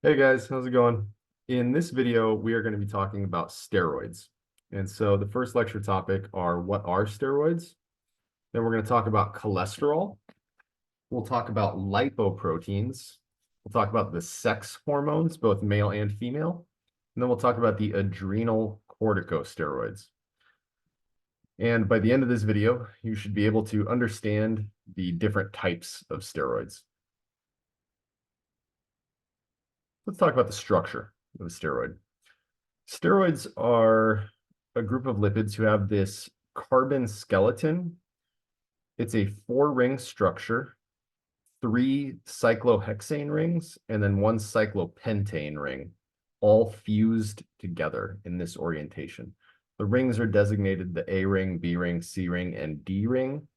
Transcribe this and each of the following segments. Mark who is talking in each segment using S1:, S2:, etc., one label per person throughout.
S1: Hey guys, how's it going? In this video, we are going to be talking about steroids. And so the first lecture topic are what are steroids? Then we're going to talk about cholesterol. We'll talk about lipoproteins. We'll talk about the sex hormones, both male and female. And then we'll talk about the adrenal corticosteroids. And by the end of this video, you should be able to understand the different types of steroids. Let's talk about the structure of a steroid. Steroids are a group of lipids who have this carbon skeleton. It's a 4-ring structure, 3 cyclohexane rings, and then 1 cyclopentane ring, all fused together in this orientation. The rings are designated the A ring, B ring, C ring, and D ring.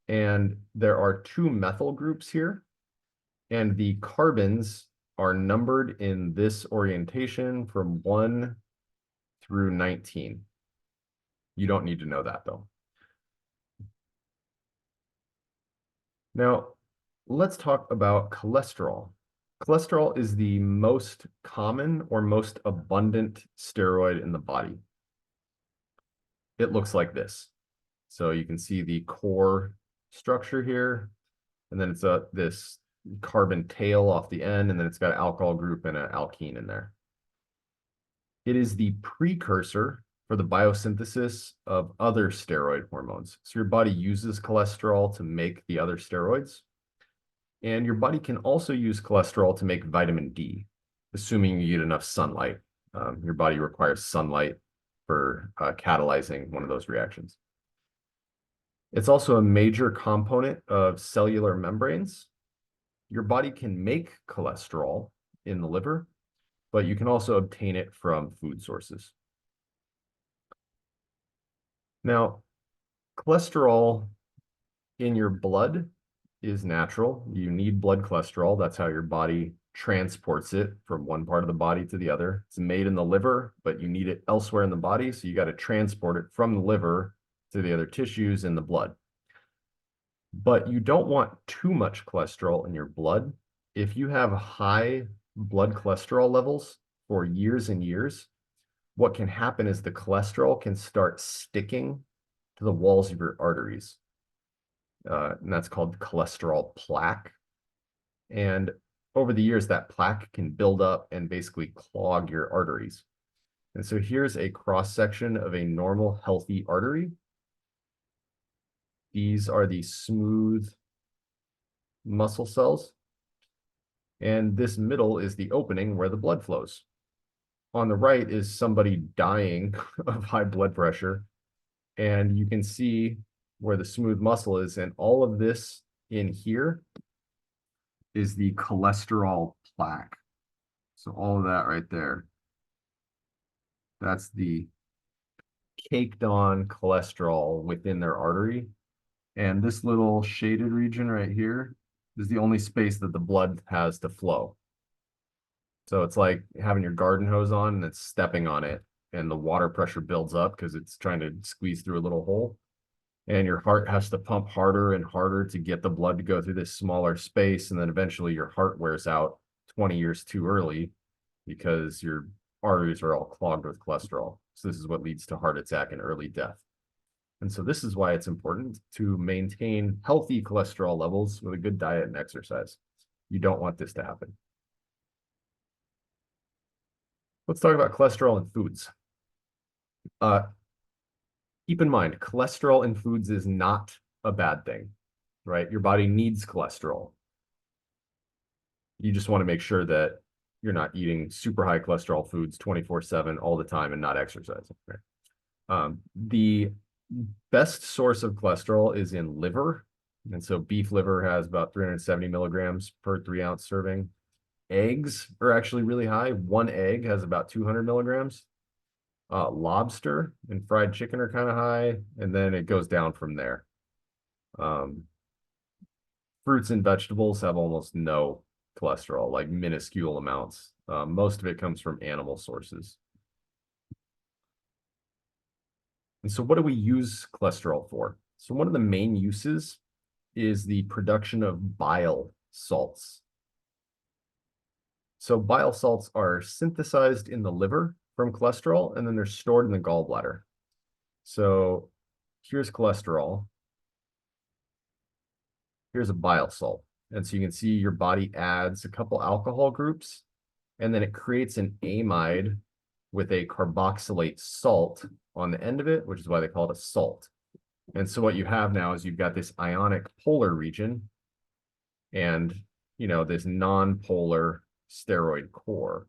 S1: And there are 2 methyl groups here, and the carbons are numbered in this orientation from 1 through 19. You don't need to know that though. Now, let's talk about cholesterol. Cholesterol is the most common or most abundant steroid in the body. It looks like this. So you can see the core structure here, and then it's this carbon tail off the end, and then it's got an alcohol group and an alkene in there. It is the precursor for the biosynthesis of other steroid hormones. So your body uses cholesterol to make the other steroids. And your body can also use cholesterol to make vitamin D, assuming you get enough sunlight. Your body requires sunlight for catalyzing one of those reactions. It's also a major component of cellular membranes. Your body can make cholesterol in the liver, but you can also obtain it from food sources. Now, cholesterol in your blood is natural. You need blood cholesterol. That's how your body transports it from one part of the body to the other. It's made in the liver, but you need it elsewhere in the body. So you got to transport it from the liver to the other tissues in the blood. But you don't want too much cholesterol in your blood. If you have high blood cholesterol levels for years and years, what can happen is the cholesterol can start sticking to the walls of your arteries. And that's called cholesterol plaque. And over the years, that plaque can build up and basically clog your arteries. And so here's a cross-section of a normal, healthy artery. These are the smooth muscle cells. And this middle is the opening where the blood flows. On the right is somebody dying of high blood pressure. And you can see where the smooth muscle is. And all of this in here is the cholesterol plaque. So all of that right there, that's the caked on cholesterol within their artery. And this little shaded region right here is the only space that the blood has to flow. So it's like having your garden hose on and it's stepping on it, and the water pressure builds up because it's trying to squeeze through a little hole. And your heart has to pump harder and harder to get the blood to go through this smaller space. And then eventually your heart wears out 20 years too early because your arteries are all clogged with cholesterol. So this is what leads to heart attack and early death. And so this is why it's important to maintain healthy cholesterol levels with a good diet and exercise. You don't want this to happen. Let's talk about cholesterol in foods. Keep in mind, cholesterol in foods is not a bad thing, right? Your body needs cholesterol. You just want to make sure that you're not eating super high cholesterol foods 24/7 all the time and not exercising, right? The best source of cholesterol is in liver. And so beef liver has about 370 milligrams per 3-ounce serving. Eggs are actually really high. One egg has about 200 milligrams. Lobster and fried chicken are kind of high, and then it goes down from there. Fruits and vegetables have almost no cholesterol, like minuscule amounts. Most of it comes from animal sources. And so what do we use cholesterol for? So one of the main uses is the production of bile salts. So bile salts are synthesized in the liver from cholesterol, and then they're stored in the gallbladder. So here's cholesterol. Here's a bile salt. And so you can see your body adds a couple alcohol groups, and then it creates an amide with a carboxylate salt on the end of it, which is why they call it a salt. And so what you have now is you've got this ionic polar region and, this non-polar steroid core.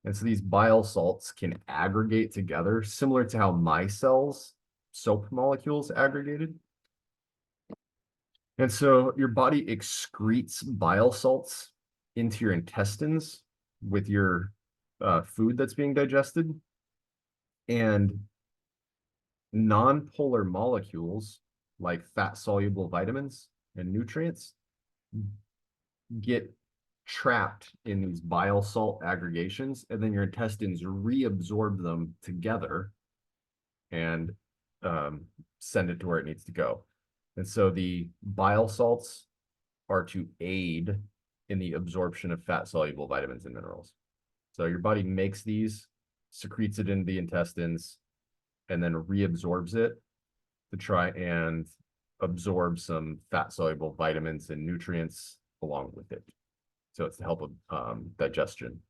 S1: And so these bile salts can aggregate together, similar to how micelles, soap molecules, aggregated. And so your body excretes bile salts into your intestines with your food that's being digested. And non-polar molecules like fat-soluble vitamins and nutrients get trapped in these bile salt aggregations, and then your intestines reabsorb them together and send it to where it needs to go. And so the bile salts are to aid in the absorption of fat-soluble vitamins and minerals. So your body makes these, secretes it into the intestines, and then reabsorbs it to try and absorb some fat-soluble vitamins and nutrients along with it. So it's to help with digestion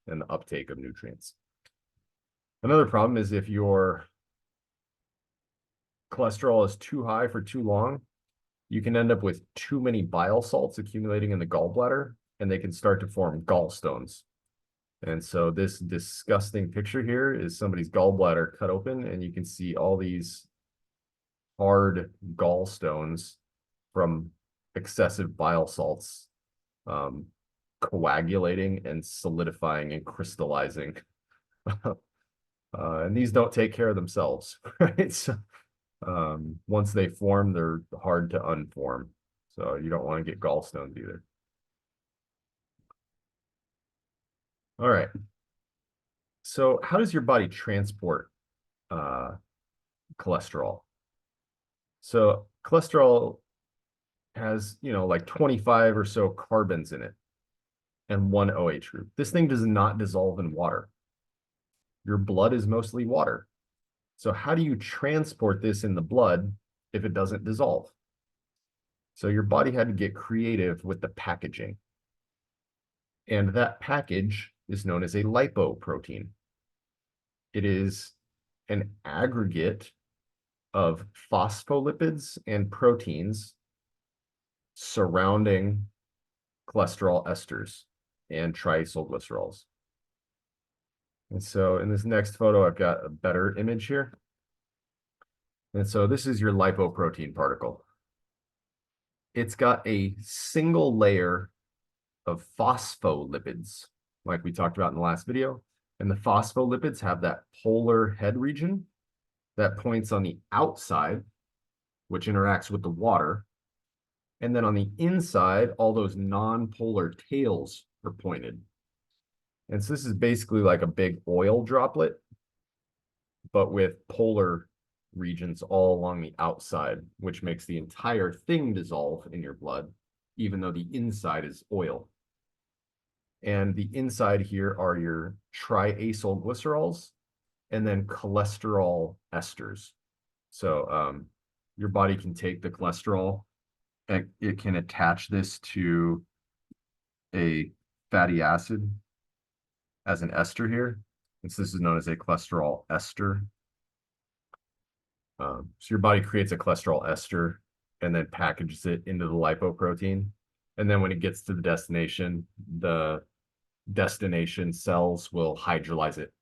S1: and the uptake of nutrients. Another problem is if your cholesterol is too high for too long, you can end up with too many bile salts accumulating in the gallbladder, and they can start to form gallstones. And so this disgusting picture here is somebody's gallbladder cut open, and you can see all these hard gallstones from excessive bile salts coagulating and solidifying and crystallizing. And these don't take care of themselves, right? So once they form, they're hard to unform. So you don't want to get gallstones either. All right. So how does your body transport cholesterol? So cholesterol has, like 25 or so carbons in it and one OH group. This thing does not dissolve in water. Your blood is mostly water. So how do you transport this in the blood if it doesn't dissolve? So your body had to get creative with the packaging. And that package is known as a lipoprotein. It is an aggregate of phospholipids and proteins surrounding cholesterol esters and triacylglycerols. And so in this next photo, I've got a better image here. And so this is your lipoprotein particle. It's got a single layer of phospholipids, like we talked about in the last video. And the phospholipids have that polar head region that points on the outside, which interacts with the water. And then on the inside, all those non-polar tails are pointed. And so this is basically like a big oil droplet, but with polar regions all along the outside, which makes the entire thing dissolve in your blood, even though the inside is oil. And the inside here are your triacylglycerols and then cholesterol esters. So your body can take the cholesterol and it can attach this to a fatty acid as an ester here. And so this is known as a cholesterol ester. So your body creates a cholesterol ester and then packages it into the lipoprotein. And then when it gets to the destination cells will hydrolyze it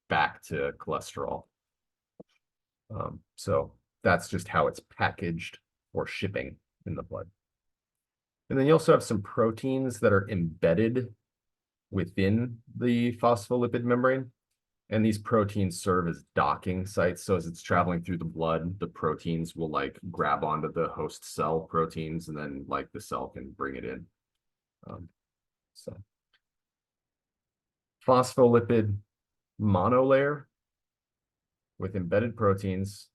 S1: back to cholesterol. So that's just how it's packaged for shipping in the blood. And then you also have some proteins that are embedded within the phospholipid membrane. And these proteins serve as docking sites. So as it's traveling through the blood, the proteins will like grab onto the host cell proteins, and then like the cell can bring it in. So phospholipid monolayer with embedded proteins,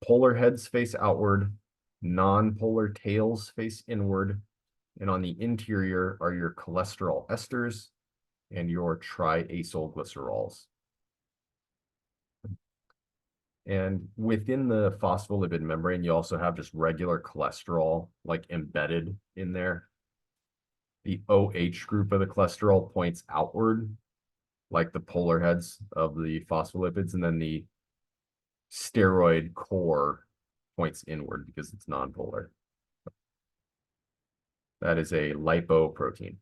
S1: polar heads face outward, non-polar tails face inward, and on the interior are your cholesterol esters, and your triacylglycerols. And within the phospholipid membrane, you also have just regular cholesterol like embedded in there. The OH group of the cholesterol points outward, like the polar heads of the phospholipids, and then the steroid core points inward because it's nonpolar. That is a lipoprotein.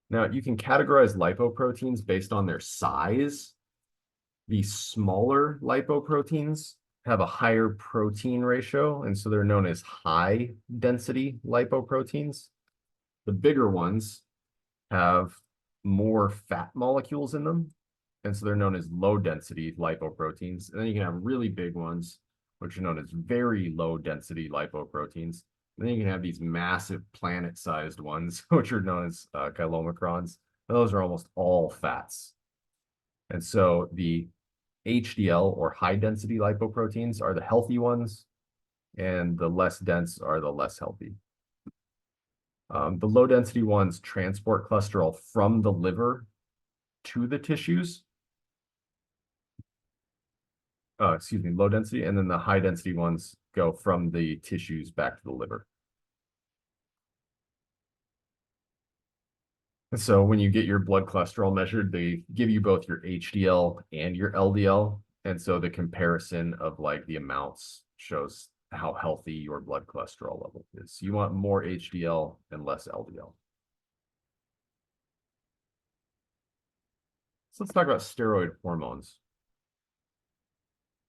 S1: Now, you can categorize lipoproteins based on their size. The smaller lipoproteins have a higher protein ratio, and so they're known as high density lipoproteins. The bigger ones have more fat molecules in them, and so they're known as low density lipoproteins. And then you can have really big ones, which are known as very low density lipoproteins. And then you can have these massive planet-sized ones, which are known as chylomicrons. Those are almost all fats. And so the HDL or high density lipoproteins are the healthy ones, and the less dense are the less healthy. The low density ones transport cholesterol from the liver to the tissues. Low density, and then the high density ones go from the tissues back to the liver. And so when you get your blood cholesterol measured, they give you both your HDL and your LDL. And so the comparison of like the amounts shows how healthy your blood cholesterol level is. You want more HDL and less LDL. So let's talk about steroid hormones.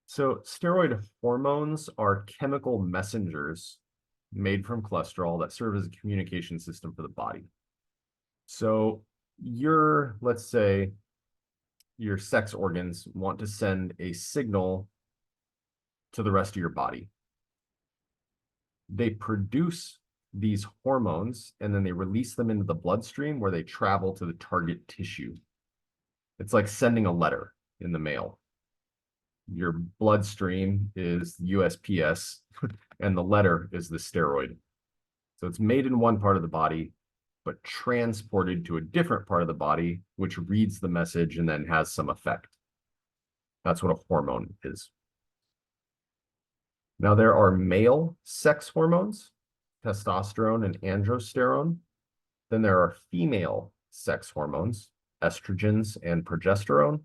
S1: So steroid hormones are chemical messengers made from cholesterol that serve as a communication system for the body. So let's say your sex organs want to send a signal to the rest of your body. They produce these hormones and then they release them into the bloodstream where they travel to the target tissue. It's like sending a letter in the mail. Your bloodstream is USPS and the letter is the steroid. So it's made in one part of the body, but transported to a different part of the body, which reads the message and then has some effect. That's what a hormone is. Now, there are male sex hormones, testosterone and androsterone. Then there are female sex hormones, estrogens and progesterone.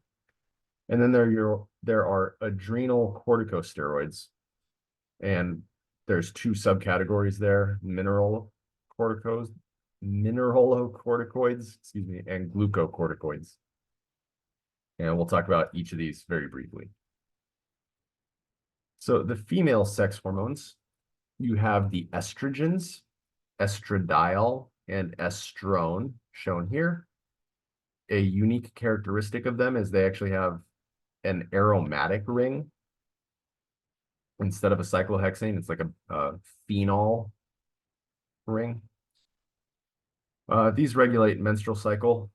S1: And then there are adrenal corticosteroids. And there's two subcategories there, mineralocorticoids, and glucocorticoids. And we'll talk about each of these very briefly. So the female sex hormones, you have the estrogens, estradiol, and estrone shown here. A unique characteristic of them is they actually have an aromatic ring. Instead of a cyclohexane, it's like a phenol ring. These regulate menstrual cycle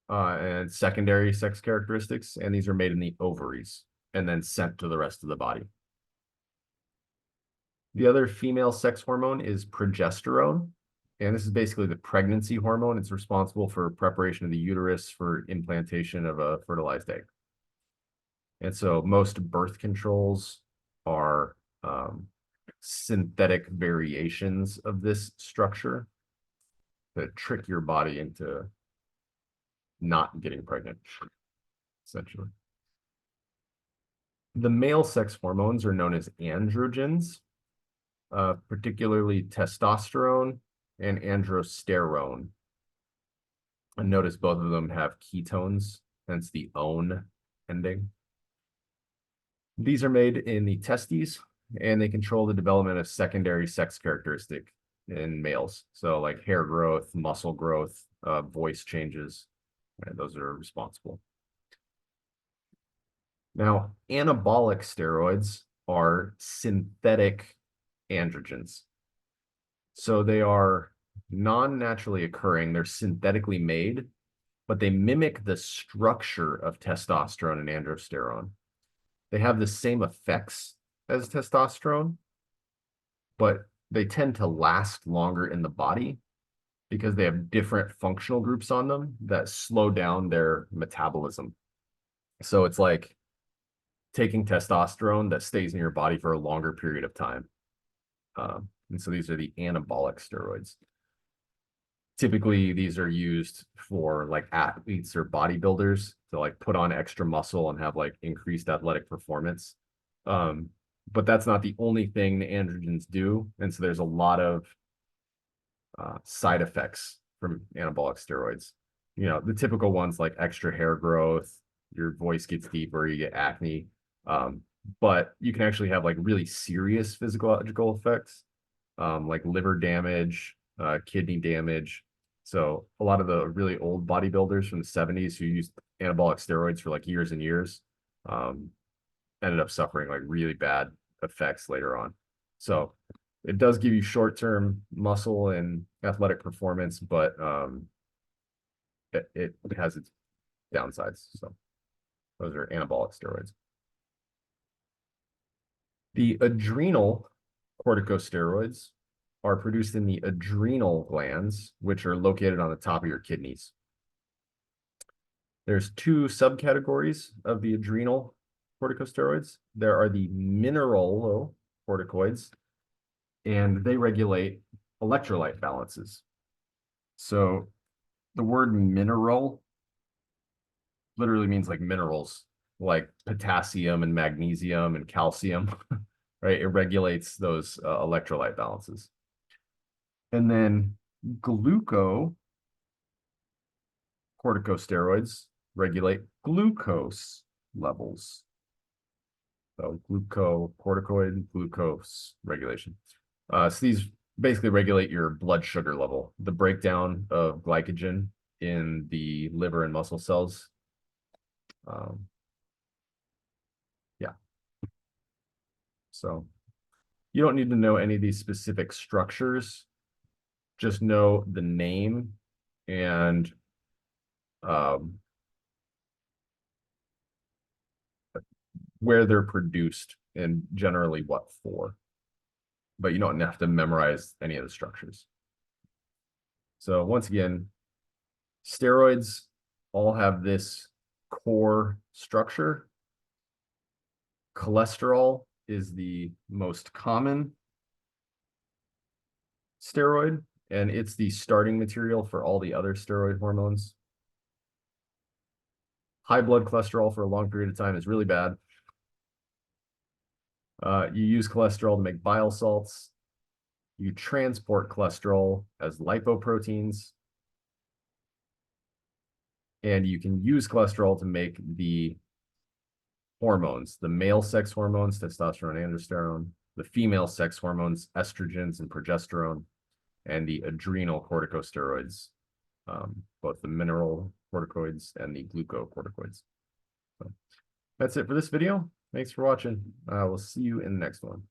S1: and secondary sex characteristics, and these are made in the ovaries and then sent to the rest of the body. The other female sex hormone is progesterone, and this is basically the pregnancy hormone. It's responsible for preparation of the uterus for implantation of a fertilized egg. And so most birth controls are synthetic variations of this structure that trick your body into not getting pregnant, essentially. The male sex hormones are known as androgens, particularly testosterone and androsterone. And notice both of them have ketones, hence the -one ending. These are made in the testes, and they control the development of secondary sex characteristic in males. So like hair growth, muscle growth, voice changes, right? Those are responsible. Now, anabolic steroids are synthetic androgens. So they are non-naturally occurring, they're synthetically made, but they mimic the structure of testosterone and androsterone. They have the same effects as testosterone, but they tend to last longer in the body. because they have different functional groups on them that slow down their metabolism. So it's like taking testosterone that stays in your body for a longer period of time. And so these are the anabolic steroids. Typically, these are used for like athletes or bodybuilders to like put on extra muscle and have like increased athletic performance. But that's not the only thing the androgens do. And so there's a lot of side effects from anabolic steroids. You know, the typical ones like extra hair growth, your voice gets deeper, you get acne. But you can actually have like really serious physiological effects, like liver damage, kidney damage. So a lot of the really old bodybuilders from the 70s who used anabolic steroids for like years and years ended up suffering like really bad effects later on. So it does give you short-term muscle and athletic performance, but it has its downsides. So those are anabolic steroids. The adrenal corticosteroids are produced in the adrenal glands, which are located on the top of your kidneys. There's two subcategories of the adrenal corticosteroids. There are the mineralocorticoids, and they regulate electrolyte balances. So the word mineral literally means like minerals, like potassium and magnesium and calcium, right? It regulates those electrolyte balances. And then glucocorticosteroids regulate glucose levels. So glucocorticoid, glucose regulation. So these basically regulate your blood sugar level, the breakdown of glycogen in the liver and muscle cells. Yeah. So you don't need to know any of these specific structures. Just know the name and where they're produced and generally what for. But you don't have to memorize any of the structures. So once again, steroids all have this core structure. Cholesterol is the most common steroid, and it's the starting material for all the other steroid hormones. High blood cholesterol for a long period of time is really bad. You use cholesterol to make bile salts. You transport cholesterol as lipoproteins. And you can use cholesterol to make the hormones, the male sex hormones, testosterone, androsterone, the female sex hormones, estrogens and progesterone, and the adrenal corticosteroids, both the mineral corticoids and the glucocorticoids. So that's it for this video. Thanks for watching. We'll see you in the next one.